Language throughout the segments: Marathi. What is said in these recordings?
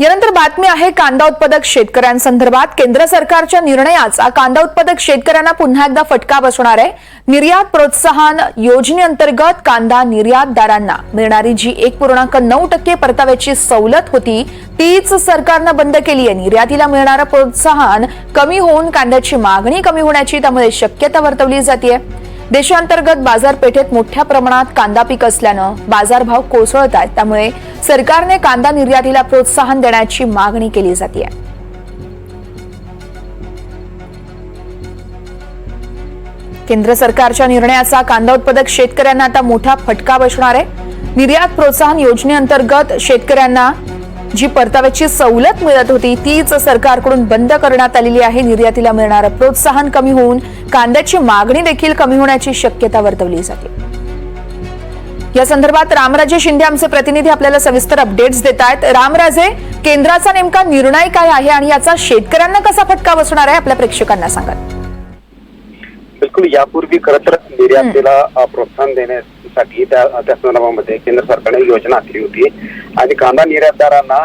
यानंतर बातमी आहे कांदा उत्पादक शेतकऱ्यांसंदर्भात। केंद्र सरकारच्या निर्णयाचा कांदा उत्पादक शेतकऱ्यांना पुन्हा एकदा फटका बसणार आहे। निर्यात प्रोत्साहन योजनेअंतर्गत कांदा निर्यातदारांना मिळणारी जी 1.9% परताव्याची सवलत होती तीच सरकारनं बंद केली आहे। निर्यातीला मिळणारं प्रोत्साहन कमी होऊन कांद्याची मागणी कमी होण्याची त्यामुळे शक्यता वर्तवली जाते। देशांतर्गत बाजारपेठेत मोठ्या प्रमाणात कांदा पीक असल्यानं बाजारभाव कोसळत आहेत, त्यामुळे सरकारने कांदा निर्यातीला प्रोत्साहन देण्याची मागणी केली जाते। केंद्र सरकारच्या निर्णयाचा कांदा उत्पादक शेतकऱ्यांना आता मोठा फटका बसणार आहे। निर्यात प्रोत्साहन योजनेअंतर्गत शेतकऱ्यांना जी परताव्याची सवलत मिळत होती तीच सरकारकडून बंद करण्यात आलेली आहे। निर्यातीला मिळणारं प्रोत्साहन कमी होऊन कांद्याची मागणी देखील कमी होण्याची शक्यता वर्तवली जाते। या संदर्भात रामराजे शिंदे आमचे प्रतिनिधी आपल्याला सविस्तर अपडेट्स देत आहेत। रामराजे, केंद्राचा नेमका निर्णय काय आहे आणि याचा शेतकऱ्यांना कसा फटका बसणार आहे आपल्या प्रेक्षकांना सांगा। बिलकुल, यापूर्वी खरं तर निर्यातीला प्रोत्साहन देण्यासाठी त्या संदर्भामध्ये केंद्र सरकारने योजना आखली होती आणि कांदा निर्यातदारांना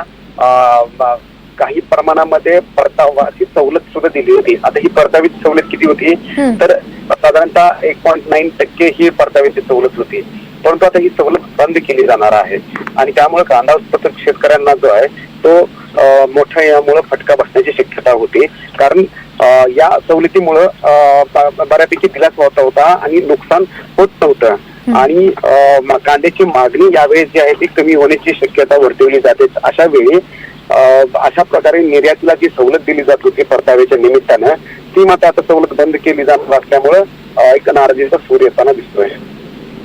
काही प्रमाणामध्ये परताव्याची सवलत सुद्धा दिली होती। आता ही परताव्याची सवलत किती होती तर साधारणतः 1.9% ही परताव्याची सवलत होती, परंतु आता ही सवलत बंद केली जाणार आहे आणि त्यामुळे कांदा उत्पादक शेतकऱ्यांना जो आहे तो मोठ्या यामुळे फटका बसण्याची शक्यता होती। कारण या सवलतीमुळे बऱ्यापैकी दिलासा होता आणि नुकसान होत नव्हतं आणि कांद्याची मागणी यावेळेस जी आहे ती कमी होण्याची शक्यता वर्तवली जाते। अशा वेळी अशा प्रकारे निर्यातीला जी सवलत दिली जात होती परताव्याच्या निमित्तानं ती मात्र आता सवलत बंद केली जाणार असल्यामुळे एक नाराजीचा सूर येताना दिसतोय।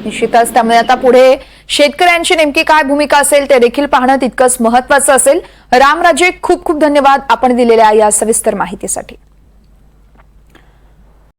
निश्चितच त्यामुळे आता पुढे शेतकऱ्यांची नेमकी काय भूमिका असेल ते देखील पाहणं तितकंच महत्त्वाचं असेल। रामराजे, खूप खूप धन्यवाद आपण दिलेल्या या सविस्तर माहितीसाठी।